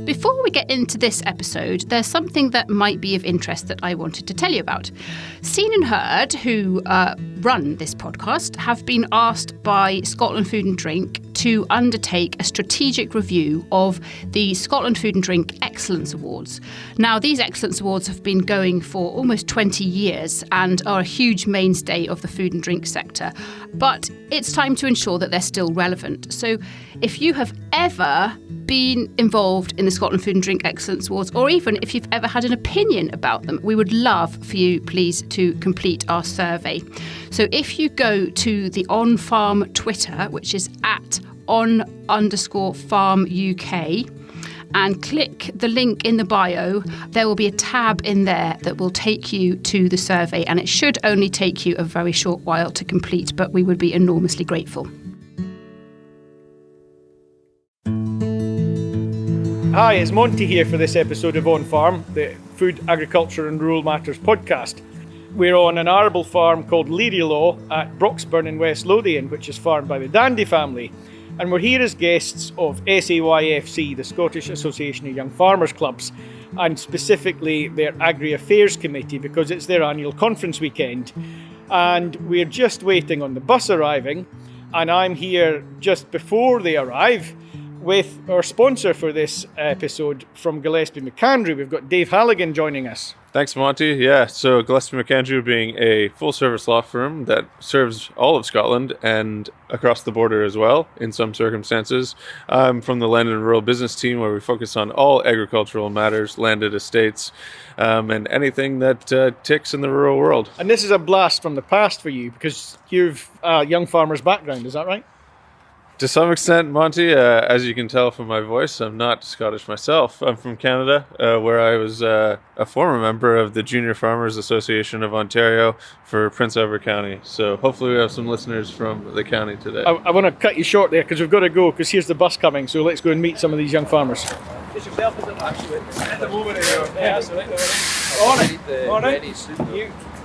Before we get into this episode, there's something that might be of interest that I wanted to tell you about. Scene and Heard, who run this podcast, have been asked by Scotland Food and Drink to undertake a strategic review of the Scotland Food and Drink Excellence Awards. Now, these Excellence Awards have been going for almost 20 years and are a huge mainstay of the food and drink sector. But it's time to ensure that they're still relevant. So if you have ever been involved in the Scotland Food and Drink Excellence Awards, or even if you've ever had an opinion about them, we would love for you, please, to complete our survey. So if you go to the OnFARM Twitter, which is at @on_farm UK, and click the link in the bio, there will be a tab in there that will take you to the survey, and it should only take you a very short while to complete, but we would be enormously grateful. Hi, it's Monty here for this episode of OnFARM, the Food, Agriculture and Rural Matters podcast. We're on an arable farm called Learielaw at Broxburn in West Lothian, which is farmed by the Dandy family. And we're here as guests of SAYFC, the Scottish Association of Young Farmers Clubs, and specifically their Agri Affairs Committee, because it's their annual conference weekend. And we're just waiting on the bus arriving, and I'm here just before they arrive with our sponsor for this episode from Gillespie Macandrew. We've got Dave Halligan joining us. Thanks, Monty. Yeah, so Gillespie Macandrew being a full-service law firm that serves all of Scotland and across the border as well in some circumstances. I'm from the Land and Rural Business team, where we focus on all agricultural matters, landed estates, and anything that ticks in the rural world. And this is a blast from the past for you, because you've a young farmer's background, is that right? To some extent, Monty, as you can tell from my voice, I'm not Scottish myself. I'm from Canada, where I was a former member of the Junior Farmers Association of Ontario for Prince Edward County. So hopefully we have some listeners from the county today. I want to cut you short there, because we've got to go, because here's the bus coming. So let's go and meet some of these young farmers. Just yourself, is it actually? At the moment, yeah, that's all right. All right.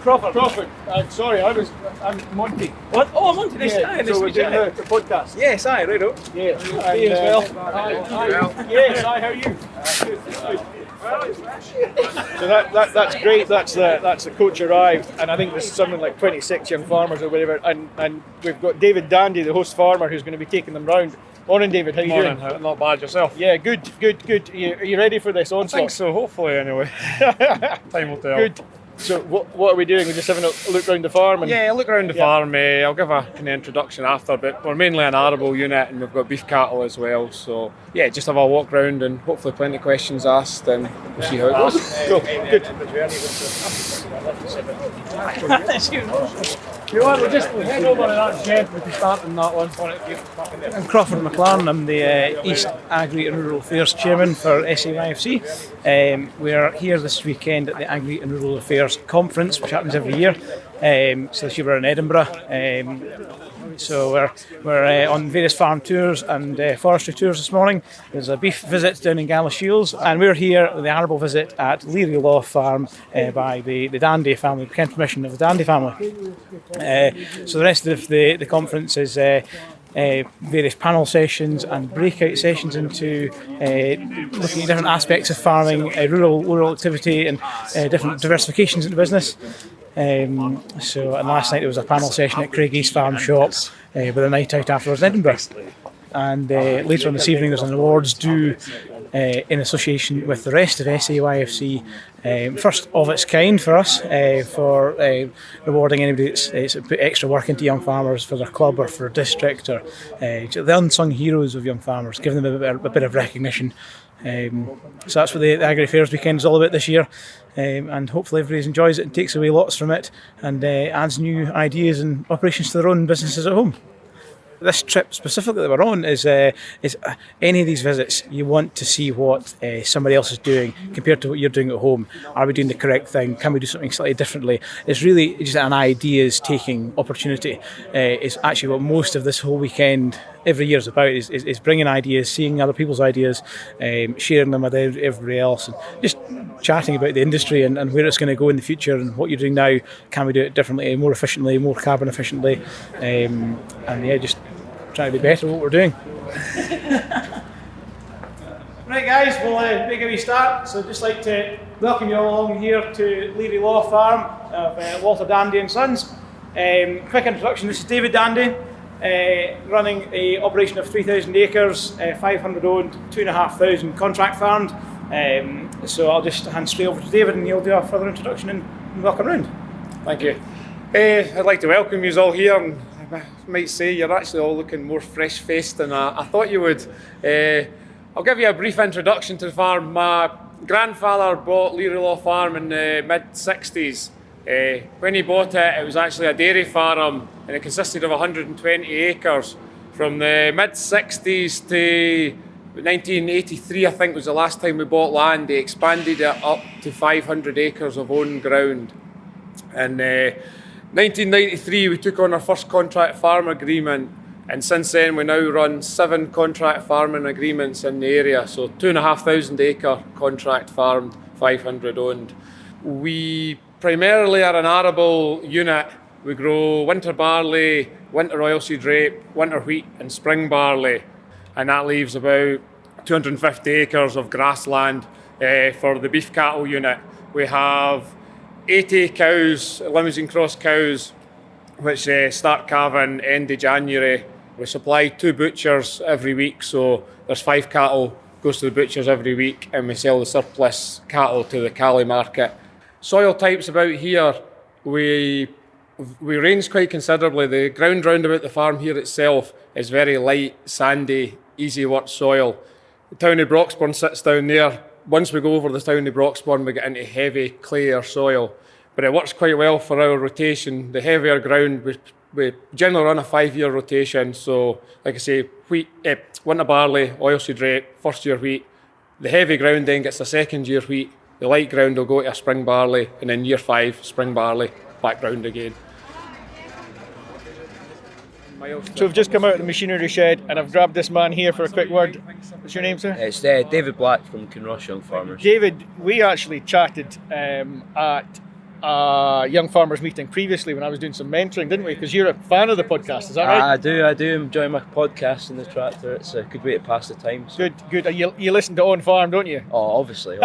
Crawford. Sorry, I'm Monty. What? Oh, Monty, nice to so we're doing the podcast. Yes, aye, right up. Yeah, Me as well. Yes, how are you? So that's great. That's the coach arrived, and I think there's something like 26 young farmers or whatever, and we've got David Dandy, the host farmer, who's going to be taking them round. Morning, David. How you doing? Not bad yourself. Yeah, good. Are you ready for this onslaught? I think so. Hopefully, anyway. Time will tell. Good. So what are we doing? We're just having a look around the farm? Yeah, look around the farm. I'll give a kind of introduction after, but we're mainly an arable unit and we've got beef cattle as well. So yeah, just have a walk around and hopefully plenty of questions asked, and we'll see how it goes. Cool. Good. We're just head over to that shed with the start on that one. I'm Crawford McLaren. I'm the East Agri and Rural Affairs Chairman for SAYFC. We're here this weekend at the Agri and Rural Affairs Conference, which happens every year. So this year we're in Edinburgh. So we're on various farm tours and forestry tours this morning. There's a beef visit down in Galashiels, and we're here at the arable visit at Learielaw Farm by the Dandy family, with permission of the Dandy family. So the rest of the conference is various panel sessions and breakout sessions into looking at different aspects of farming, rural activity, and different diversifications in the business. And last night there was a panel session at Craigie's Farm Shop with a night out afterwards in Edinburgh. And later on this evening there's an awards due in association with the rest of SAYFC, first of its kind for us, for rewarding anybody that's put extra work into young farmers for their club or for a district, or the unsung heroes of young farmers, giving them a bit of recognition. So that's what the Agri Affairs weekend is all about this year, and hopefully everybody enjoys it and takes away lots from it, and adds new ideas and operations to their own businesses at home. This trip specifically that we're on is any of these visits, you want to see what somebody else is doing compared to what you're doing at home. Are we doing the correct thing? Can we do something slightly differently? It's really just an ideas taking opportunity. It's actually what most of this whole weekend every year is about, is bringing ideas, seeing other people's ideas, sharing them with everybody else, and just chatting about the industry and where it's going to go in the future and what you're doing now. Can we do it differently, more efficiently, more carbon efficiently, and just trying to be better at what we're doing. Right guys, we'll make a wee start. So I'd just like to welcome you all along here to Learielaw Farm of Walter Dandy and Sons. Quick introduction, this is David Dandy, running an operation of 3,000 acres, 500 owned, 2,500 contract farmed. So I'll just hand straight over to David and he'll do a further introduction and welcome round. Thank you. I'd like to welcome you all here, and I might say you're actually all looking more fresh-faced than I thought you would. I'll give you a brief introduction to the farm. My grandfather bought Learielaw Farm in the mid-60s. When he bought it, it was actually a dairy farm and it consisted of 120 acres. From the mid-60s to 1983, I think, was the last time we bought land. They expanded it up to 500 acres of own ground. In 1993, we took on our first contract farm agreement, and since then we now run 7 contract farming agreements in the area. So 2,500 acre contract farmed, 500 owned. We primarily are an arable unit. We grow winter barley, winter oilseed rape, winter wheat and spring barley, and that leaves about 250 acres of grassland for the beef cattle unit. We have 80 cows, limousine cross cows, which start calving end of January. We supply 2 butchers every week, so there's 5 cattle goes to the butchers every week, and we sell the surplus cattle to the Cali market. Soil types about here, we range quite considerably. The ground round about the farm here itself is very light, sandy, easy work soil. The town of Broxburn sits down there. Once we go over the town of Broxburn, we get into heavy, clayer soil. But it works quite well for our rotation. The heavier ground, we generally run a 5-year rotation. So, like I say, wheat, winter barley, oilseed rape, first year wheat. The heavy ground then gets a second year wheat. The light ground will go to a spring barley, and then year 5, spring barley, back ground again. So we've just come out of the machinery shed and I've grabbed this man here for a quick word. What's your name, sir? It's David Black from Kinross Young Farmers. David, we actually chatted at a Young Farmers meeting previously when I was doing some mentoring, didn't we? Because you're a fan of the podcast, is that right? I do enjoy my podcast in the tractor. It's a good way to pass the time. So. Good. You listen to OnFARM, don't you? Oh, obviously.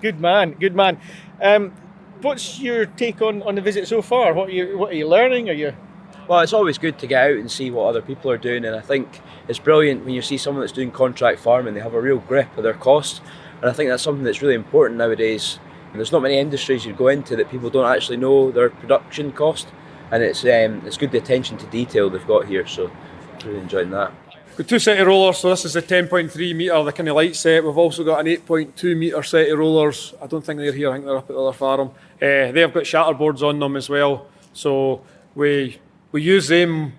Good man. What's your take on the visit so far? What are you learning? Well, it's always good to get out and see what other people are doing, and I think it's brilliant when you see someone that's doing contract farming. They have a real grip of their costs, and I think that's something that's really important nowadays. And there's not many industries you go into that people don't actually know their production cost, and it's good the attention to detail they've got here. So, really enjoying that. We've got 2 set of rollers, so this is the 10.3 metre, the kind of light set. We've also got an 8.2 metre set of rollers. I don't think they're here, I think they're up at the other farm. They've got shatter boards on them as well, so we use them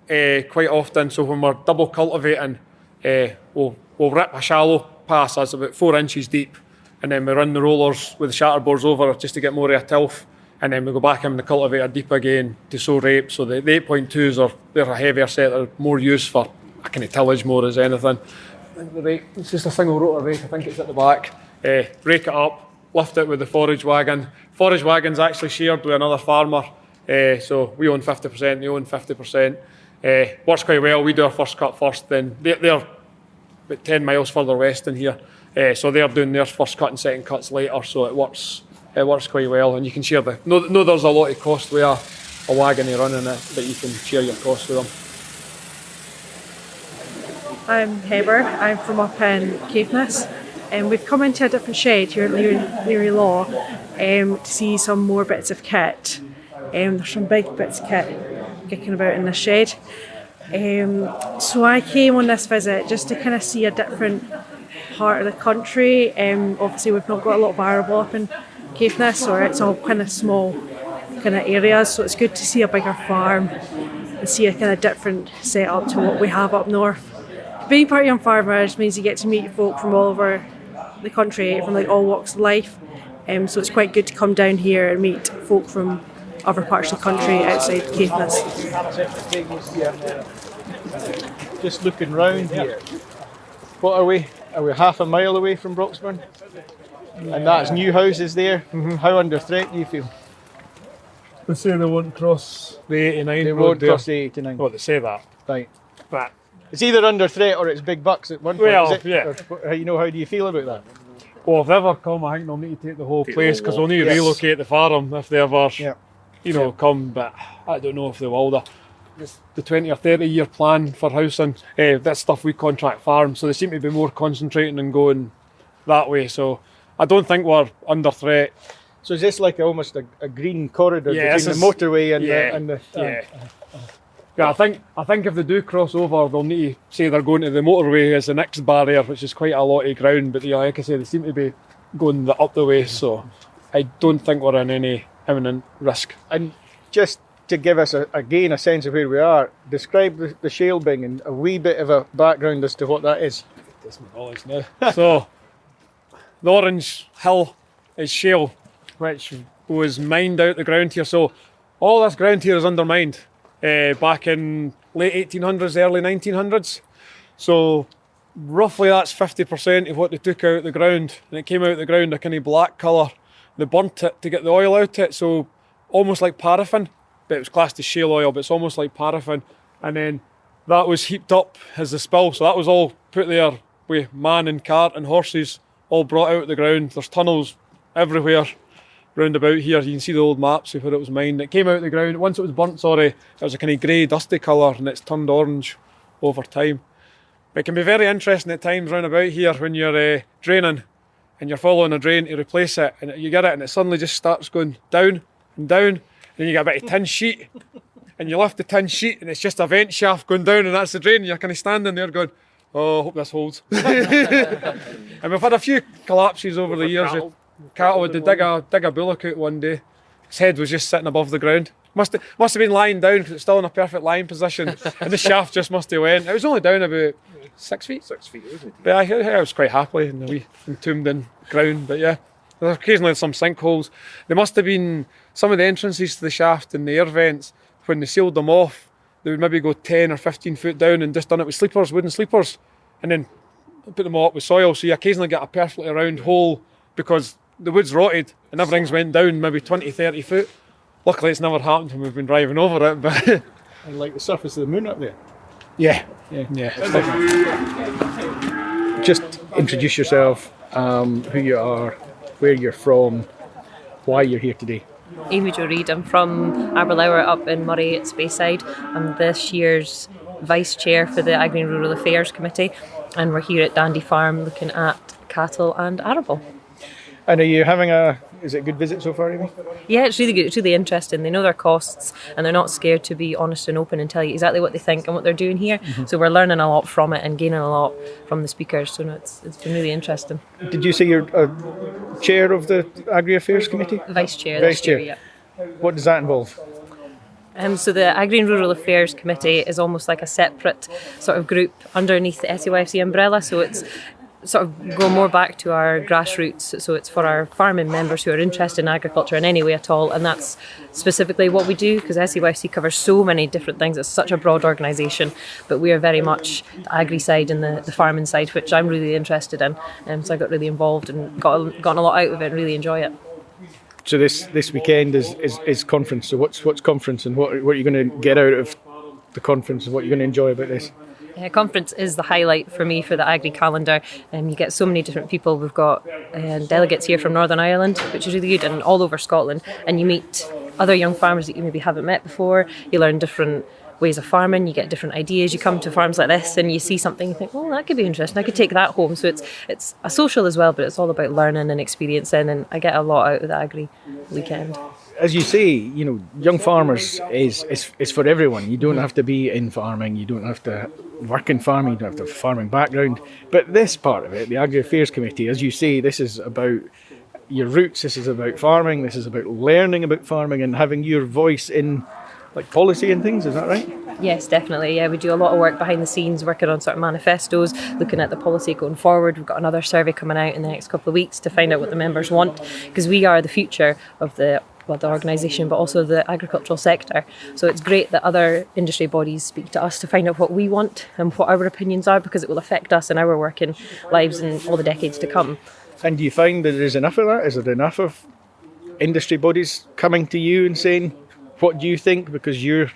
quite often. So when we're double cultivating, we'll rip a shallow pass that's about 4 inches deep, and then we run the rollers with the shatter boards over just to get more of a tilth, and then we go back in the cultivator deep again to sow rape. So the 8.2s they're a heavier set, they're more used for a kind of tillage more as anything. I think the rake, it's just a single rotor rake, I think it's at the back. Rake it up, lift it with the forage wagon. Forage wagon's actually shared with another farmer. So we own 50%, they own 50%. Works quite well. We do our first cut first, then they're about 10 miles further west than here. So they're doing their first cut and second cuts later, so it works quite well, and you can share no there's a lot of cost with a wagon you're running it, but you can share your costs with them. I'm Heber, I'm from up in Caithness, and we've come into a different shed here at Learielaw to see some more bits of kit. There's some big bits of kit kicking about in the shed. So I came on this visit just to kind of see a different part of the country. Obviously we've not got a lot of arable up in Caithness, or it's all kind of small kind of areas, so it's good to see a bigger farm and see a kind of different setup to what we have up north. Being part of Young Farmers means you get to meet folk from all over the country, from like all walks of life. So it's quite good to come down here and meet folk from other parts of the country outside Caithness. Just looking round here. What are we? Are we half a mile away from Broxburn? And that's new houses there. How under threat do you feel? They say they won't cross the 89 They road won't there. cross the 89. Well, they say that. Right. But It's either under threat or it's big bucks at one point, Well, is it? yeah. Or how do you feel about that? Well, if they ever come, I think they'll need to take the whole place because they'll need to relocate the farm if they ever, come. But I don't know if they will. The 20 or 30 year plan for housing, that's stuff we contract farms, so they seem to be more concentrating and going that way. So I don't think we're under threat. So is this like almost a green corridor between the motorway and the... Yeah, I think if they do cross over, they'll need to say they're going to the motorway as the next barrier, which is quite a lot of ground. But like I say, they seem to be going up the way, so I don't think we're in any imminent risk. And just to give us again a sense of where we are, describe the shale bin and a wee bit of a background as to what that is. That's my knowledge now. So the Orange Hill is shale, which was mined out the ground here. So all this ground here is undermined. Back in late 1800s, early 1900s. So roughly that's 50% of what they took out of the ground. And it came out of the ground a kind of black colour. They burnt it to get the oil out of it, so almost like paraffin. But it was classed as shale oil, but it's almost like paraffin. And then that was heaped up as the spill. So that was all put there with man and cart and horses, all brought out of the ground. There's tunnels everywhere. Round about here, you can see the old maps of where it was mined. It came out of the ground. Once it was burnt, it was a kind of grey, dusty colour, and it's turned orange over time. But it can be very interesting at times round about here when you're draining and you're following a drain to replace it, and you get it, and it suddenly just starts going down and down. And then you get a bit of tin sheet, and you lift the tin sheet, and it's just a vent shaft going down, and that's the drain. And you're kind of standing there going, "Oh, I hope this holds." And we've had a few collapses over the years. Cattle would dig a bullock out one day. His head was just sitting above the ground. Must have been lying down because it's still in a perfect lying position, and the shaft just must have went. It was only down about 6 feet. 6 feet, wasn't it? But I was quite happily in the wee entombed in ground. But yeah, there's occasionally some sinkholes. There must have been some of the entrances to the shaft and the air vents when they sealed them off. They would maybe go 10 or 15 foot down and just done it with sleepers, wooden sleepers, and then put them all up with soil. So you occasionally get a perfectly round hole because the wood's rotted and everything's went down maybe 20, 30 foot. Luckily it's never happened when we've been driving over it, but... And like the surface of the moon up there. Yeah. Just introduce yourself, who you are, where you're from, why you're here today. Amy Jo Reid, I'm from Aberlour up in Moray at Speyside. I'm this year's Vice Chair for the Agri and Rural Affairs Committee, and we're here at Dandy Farm looking at cattle and arable. And are you having is it a good visit so far, Amy? Yeah, it's really good. It's really interesting. They know their costs and they're not scared to be honest and open and tell you exactly what they think and what they're doing here. Mm-hmm. So we're learning a lot from it and gaining a lot from the speakers. So it's been really interesting. Did you say you're chair of the Agri Affairs Committee? Vice Chair. Vice Chair. Yeah. What does that involve? So the Agri and Rural Affairs Committee is almost like a separate sort of group underneath the SAYFC umbrella. So it's sort of go more back to our grassroots, so it's for our farming members who are interested in agriculture in any way at all, and that's specifically what we do, because SAYFC covers so many different things. It's such a broad organisation, but we are very much the agri side and the farming side, which I'm really interested in, so I got really involved and gotten a lot out of it and really enjoy it. So this weekend is conference. So what's conference, and what are you going to get out of the conference, and what are you going to enjoy about this? Conference is the highlight for me for the Agri calendar, and you get so many different people. We've got delegates here from Northern Ireland, which is really good, and all over Scotland, and you meet other young farmers that you maybe haven't met before. You learn different ways of farming, you get different ideas. You come to farms like this and you see something, you think, oh, that could be interesting, I could take that home. So it's a social as well, but it's all about learning and experiencing, and I get a lot out of the Agri weekend. As you say, young farmers is for everyone. You don't have to be in farming, you don't have to work in farming, you don't have to have a farming background. But this part of it, the Agri Affairs Committee, as you say, this is about your roots, this is about farming, this is about learning about farming and having your voice in like policy and things, is that right? Yes, definitely. Yeah, we do a lot of work behind the scenes, working on sort of manifestos, looking at the policy going forward. We've got another survey coming out in the next couple of weeks to find out what the members want, because we are the future of the organisation, but also the agricultural sector. So it's great that other industry bodies speak to us to find out what we want and what our opinions are, because it will affect us in our working lives in all the decades to come. And do you find that there's enough of that? Is there enough of industry bodies coming to you and saying, what do you think? Because you're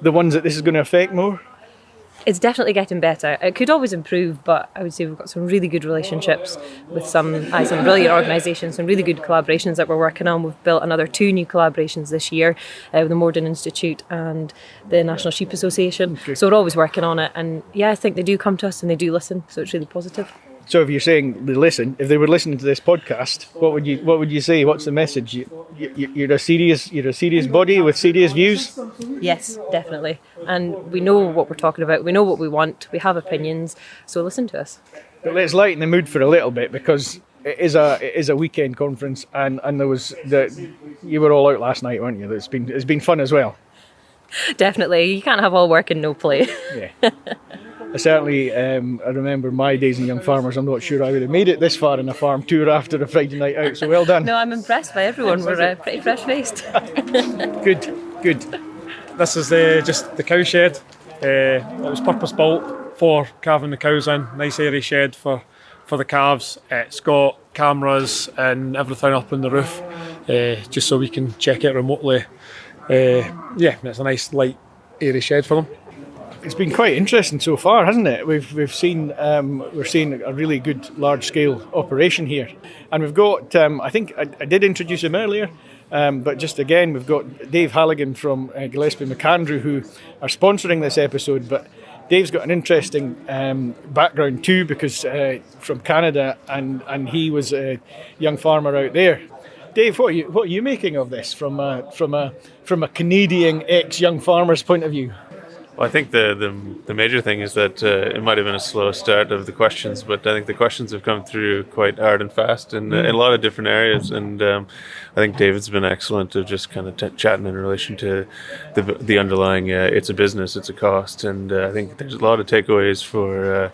the ones that this is going to affect more? It's definitely getting better. It could always improve, but I would say we've got some really good relationships with some brilliant organisations, some really good collaborations that we're working on. We've built another 2 new collaborations this year with the Morden Institute and the National Sheep Association. Okay. So we're always working on it, and yeah, I think they do come to us and they do listen, so it's really positive. So if you're saying they listen, if they were listening to this podcast, what would you say? What's the message? You're a serious body with serious views? Yes, definitely. And we know what we're talking about. We know what we want. We have opinions. So listen to us. But let's lighten the mood for a little bit, because it is a weekend conference, and there was you were all out last night, weren't you? It's been fun as well. Definitely. You can't have all work and no play. Yeah. I certainly, I remember my days in Young Farmers. I'm not sure I would have made it this far in a farm tour after a Friday night out, so well done. No, I'm impressed by everyone. We're pretty fresh-faced. Good. This is just the cow shed. It was purpose-built for calving the cows in. Nice airy shed for the calves. It's got cameras and everything up on the roof, just so we can check it remotely. It's a nice, light, airy shed for them. It's been quite interesting so far, hasn't it? We're seeing a really good large scale operation here, and we've got I think I did introduce him earlier, but just again we've got Dave Halligan from Gillespie Macandrew who are sponsoring this episode. But Dave's got an interesting background too, because from Canada, and he was a young farmer out there. Dave, what are you making of this from a Canadian ex-young farmer's point of view? Well, I think the major thing is that it might have been a slow start of the questions, but I think the questions have come through quite hard and fast in a lot of different areas. And I think David's been excellent of just kind of chatting in relation to the underlying, it's a business, it's a cost. And I think there's a lot of takeaways for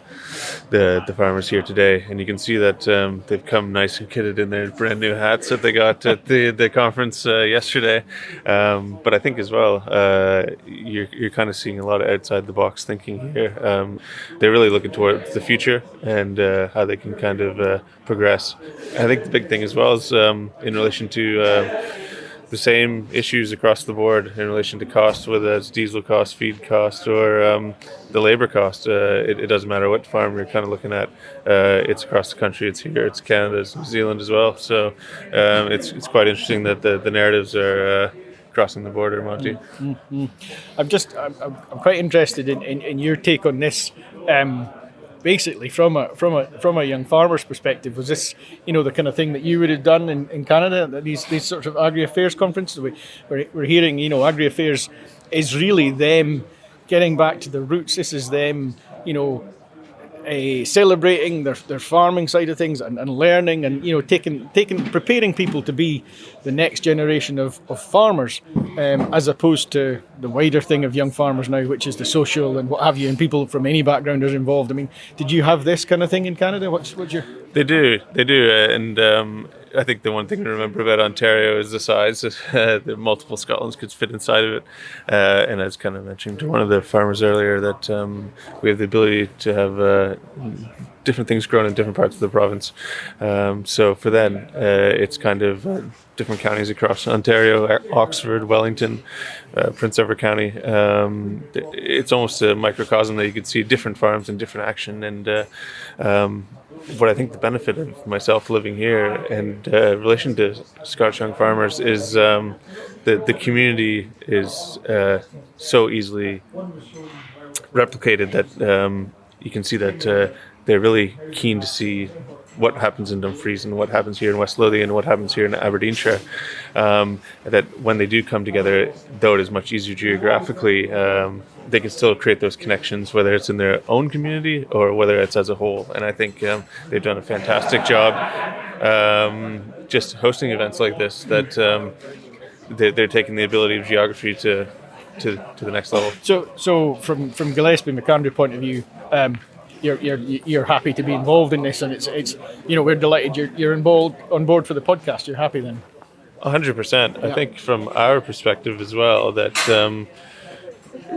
the farmers here today. And you can see that they've come nice and kitted in their brand new hats that they got at the conference yesterday. But I think as well, you're kind of seeing a lot of outside the box thinking here. They're really looking towards the future and how they can kind of progress. I think the big thing as well is in relation to the same issues across the board in relation to cost, whether it's diesel cost, feed cost, or the labour cost. It doesn't matter what farm you're kind of looking at. It's across the country, it's here, it's Canada, it's New Zealand as well. So it's quite interesting that the narratives are crossing the border, Monty. Mm-hmm. I'm quite interested in your take on this. Basically, from a young farmer's perspective, was this the kind of thing that you would have done in Canada? These sorts of agri-affairs conferences, we're hearing Agri-affairs is really them getting back to the roots. This is them celebrating their farming side of things and learning and preparing people to be the next generation of farmers, as opposed to the wider thing of young farmers now, which is the social and what have you, and people from any background are involved. I mean, did you have this kind of thing in Canada? What's your... They do, and I think the one thing to remember about Ontario is the size. The multiple Scotlands could fit inside of it. And I was kind of mentioning to one of the farmers earlier that we have the ability to have different things grown in different parts of the province. So for them, it's kind of different counties across Ontario, Oxford, Wellington, Prince Edward County. It's almost a microcosm that you could see different farms in different action. And what I think the benefit of myself living here and relation to Scottish young farmers is the community is so easily replicated that you can see that they're really keen to see what happens in Dumfries and what happens here in West Lothian and what happens here in Aberdeenshire. That when they do come together, though it is much easier geographically, they can still create those connections, whether it's in their own community or whether it's as a whole. And I think they've done a fantastic job just hosting events like this, that they're taking the ability of geography to the next level. So from Gillespie Macandrew point of view, you're happy to be involved in this, and it's we're delighted you're on board for the podcast. You're happy then? 100%. I think from our perspective as well, that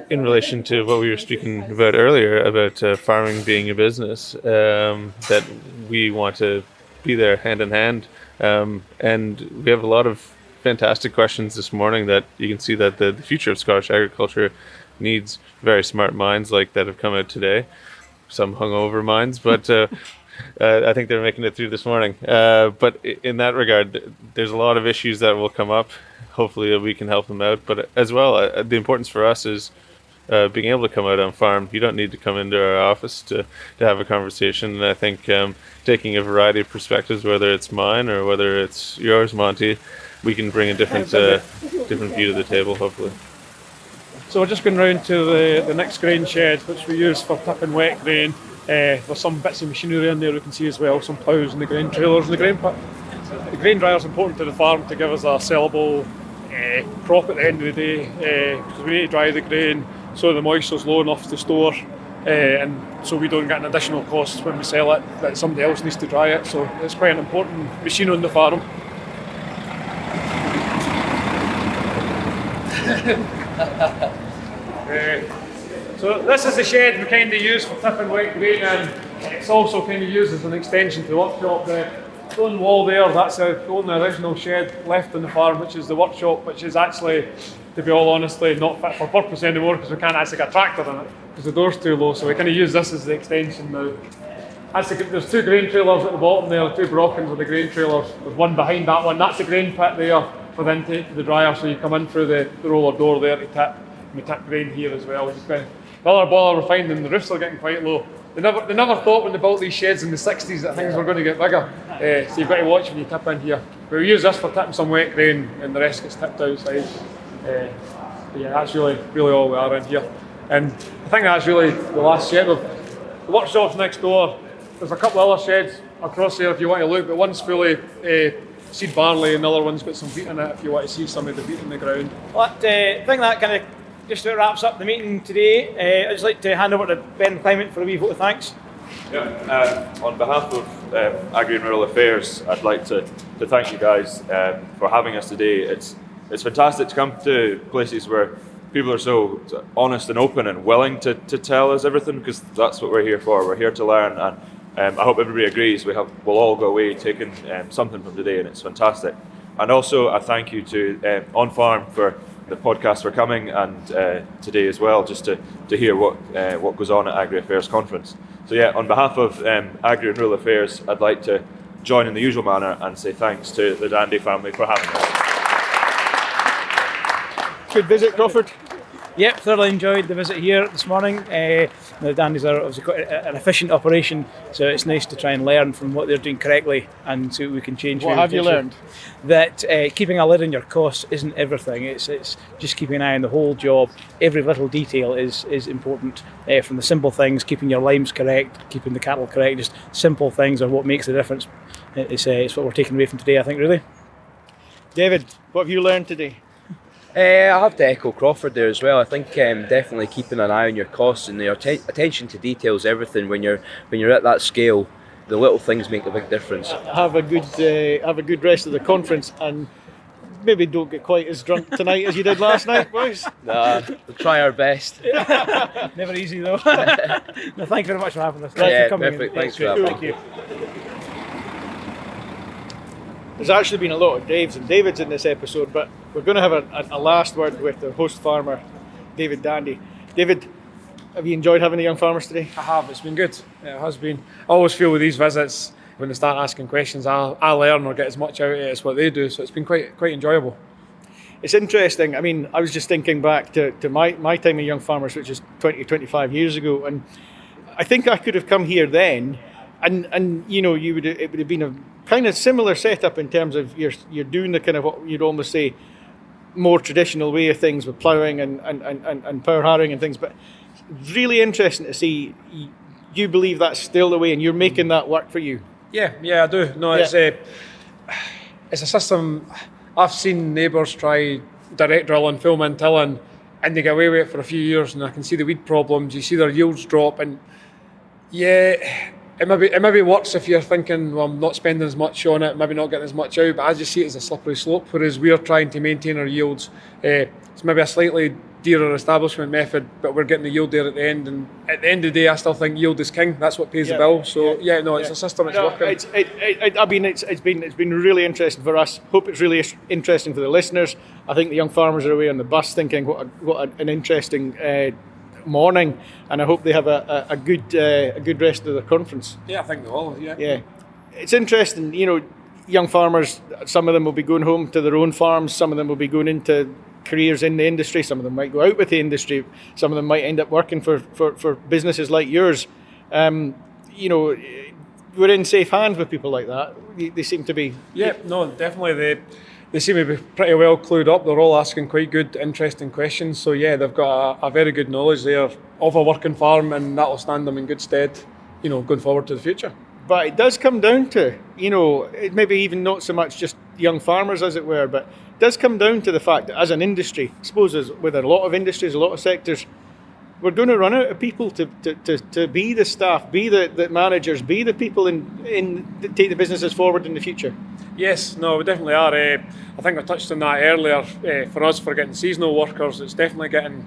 in relation to what we were speaking about earlier about farming being a business, that we want to be there hand in hand, and we have a lot of fantastic questions this morning that you can see that the future of Scottish agriculture needs very smart minds like that have come out today. Some hungover minds, but I think they're making it through this morning. But in that regard, there's a lot of issues that will come up. Hopefully we can help them out. But as well, the importance for us is being able to come out on farm. You don't need to come into our office to have a conversation. And I think taking a variety of perspectives, whether it's mine or whether it's yours, Monty, we can bring a different view to the table, hopefully. So we're just going round to the next grain shed, which we use for tipping wet grain. There's some bits of machinery in there we can see as well, some ploughs and the grain trailers and the grain pit. The grain dryer is important to the farm to give us a sellable crop at the end of the day, because we need to dry the grain so the moisture's low enough to store, and so we don't get an additional cost when we sell it that somebody else needs to dry it. So it's quite an important machine on the farm. So this is the shed we kind of use for tipping wet grain, and it's also kind of used as an extension to the workshop. The stone wall there, that's the only original shed left on the farm, which is the workshop, which is actually, to be all honestly, not fit for purpose anymore because we can't actually get a tractor in it because the door's too low. So we kind of use this as the extension now. There's two grain trailers at the bottom there, two Brockens with the grain trailers. There's one behind that one. That's the grain pit there for the intake to the dryer. So you come in through the roller door there to tip. And we tip grain here as well. The other bother we're finding, the roofs are getting quite low. They never thought when they built these sheds in the 60s that things were going to get bigger. So you've got to watch when you tip in here. But we use this for tipping some wet grain and the rest gets tipped outside. Yeah, that's really all we are in here. And I think that's really the last shed. The workshop's next door. There's a couple of other sheds across there if you want to look, but one's fully seed barley and the other one's got some wheat in it if you want to see some of the wheat in the ground. Well, I think that kind of just about wraps up the meeting today. I'd just like to hand over to Ben Clement for a wee vote of thanks. Yeah, on behalf of Agri and Rural Affairs, I'd like to thank you guys for having us today. It's fantastic to come to places where people are so honest and open and willing to tell us everything, because that's what we're here for. We're here to learn, and I hope everybody agrees. We'll all go away taking something from today, and it's fantastic. And also a thank you to OnFARM for the podcast for coming, and today as well, just to hear what goes on at Agri Affairs Conference. So yeah, on behalf of Agri and Rural Affairs, I'd like to join in the usual manner and say thanks to the Dandy family for having us. Good visit, Crawford. Yep, thoroughly enjoyed the visit here this morning. The Dandies are obviously quite an efficient operation, so it's nice to try and learn from what they're doing correctly and so we can change. What have you learned? That keeping a lid on your costs isn't everything. It's just keeping an eye on the whole job. Every little detail is important, from the simple things, keeping your limes correct, keeping the cattle correct, just simple things are what makes the difference. It's what we're taking away from today, I think, really. David, what have you learned today? I have to echo Crawford there as well. I think definitely keeping an eye on your costs and your attention to details, everything. When you're at that scale, the little things make a big difference. Have a good rest of the conference, and maybe don't get quite as drunk tonight as you did last night, boys. Nah, we'll try our best. Never easy though. No, thank you very much for having us. Yeah, for coming perfect. in. Thanks for that. Thank you. There's actually been a lot of Daves and Davids in this episode, but we're going to have a last word with the host farmer, David Dandy. David, have you enjoyed having the young farmers today? I have, it's been good. It has been. I always feel with these visits, when they start asking questions, I learn or get as much out of it as what they do, so it's been quite enjoyable. It's interesting. I mean, I was just thinking back to my time of young farmers, which is 20, 25 years ago, and I think I could have come here then, and you know, it would have been a kind of similar setup in terms of you're doing the kind of what you'd almost say more traditional way of things with ploughing and power harrowing and things, but really interesting to see you believe that's still the way and you're making that work for you. Yeah, I do. No, it's a system. I've seen neighbours try direct drilling, film and tilling, and they get away with it for a few years, and I can see the weed problems. You see their yields drop, and yeah, it maybe works if you're thinking, well, I'm not spending as much on it, maybe not getting as much out, but I just see it as a slippery slope, whereas we're trying to maintain our yields. It's maybe a slightly dearer establishment method, but we're getting the yield there at the end. And at the end of the day, I still think yield is king. That's what pays the bill. So it's a system that's working. It's been really interesting for us. Hope it's really interesting for the listeners. I think the young farmers are away on the bus thinking what an interesting morning, and I hope they have a good rest of the conference. Yeah, I think they will. Yeah, it's interesting. Young farmers. Some of them will be going home to their own farms. Some of them will be going into careers in the industry. Some of them might go out with the industry. Some of them might end up working for businesses like yours. We're in safe hands with people like that. They seem to be. Yeah, no, definitely. They seem to be pretty well clued up. They're all asking quite good, interesting questions. So yeah, they've got a very good knowledge there of a working farm, and that will stand them in good stead, going forward to the future. But it does come down to, maybe even not so much just young farmers, as it were, but it does come down to the fact that as an industry, I suppose with a lot of industries, a lot of sectors, we're going to run out of people to be the staff, be the managers, be the people that take the businesses forward in the future. Yes, no, we definitely are. I think I touched on that earlier. For us, for getting seasonal workers, it's definitely getting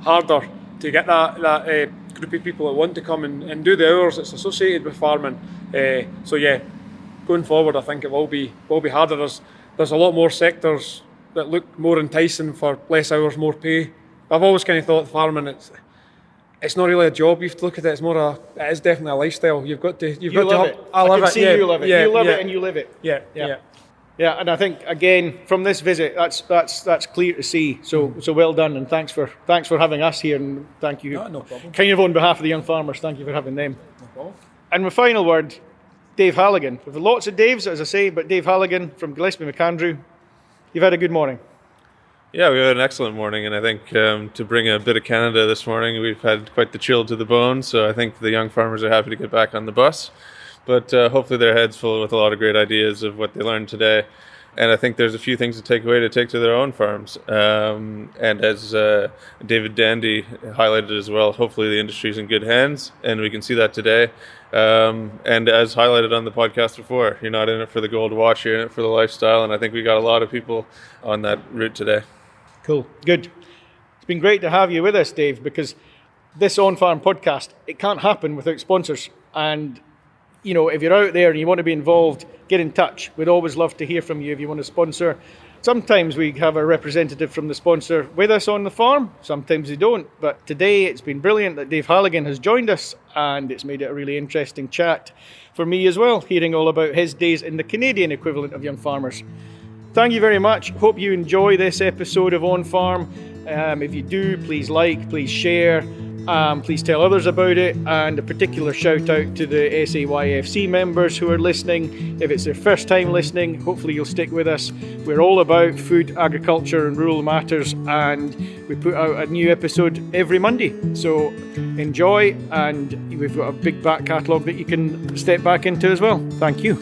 harder to get that group of people that want to come and do the hours that's associated with farming. So yeah, going forward, I think it will be harder. There's a lot more sectors that look more enticing for less hours, more pay. I've always kind of thought farming, it's not really a job. You have to look at it. It is definitely a lifestyle. You've got to. You love it. I love it. You love it. Yeah, you love it, and you live it. Yeah. And I think again from this visit, that's clear to see. So well done, and thanks for having us here, and thank you. No problem. Kind of on behalf of the young farmers, thank you for having them. No problem. And my final word, Dave Halligan. We've lots of Daves, as I say, but Dave Halligan from Gillespie Macandrew. You've had a good morning. Yeah, we had an excellent morning, and I think to bring a bit of Canada this morning, we've had quite the chill to the bone, so I think the young farmers are happy to get back on the bus. But hopefully their heads full with a lot of great ideas of what they learned today. And I think there's a few things to take away to take to their own farms. And as David Dandy highlighted as well, hopefully the industry's in good hands, and we can see that today. And as highlighted on the podcast before, you're not in it for the gold watch, you're in it for the lifestyle, and I think we got a lot of people on that route today. Cool, good. It's been great to have you with us, Dave, because this OnFARM podcast, it can't happen without sponsors. And if you're out there and you want to be involved, get in touch. We'd always love to hear from you if you want to sponsor. Sometimes we have a representative from the sponsor with us on the farm, sometimes they don't. But today it's been brilliant that Dave Halligan has joined us, and it's made it a really interesting chat for me as well, hearing all about his days in the Canadian equivalent of Young Farmers. Thank you very much. Hope you enjoy this episode of OnFARM. If you do, please like, please share. Please tell others about it, and a particular shout out to the SAYFC members who are listening. If it's their first time listening, hopefully you'll stick with us. We're all about food, agriculture and rural matters, and we put out a new episode every Monday. So enjoy, and we've got a big back catalogue that you can step back into as well. Thank you.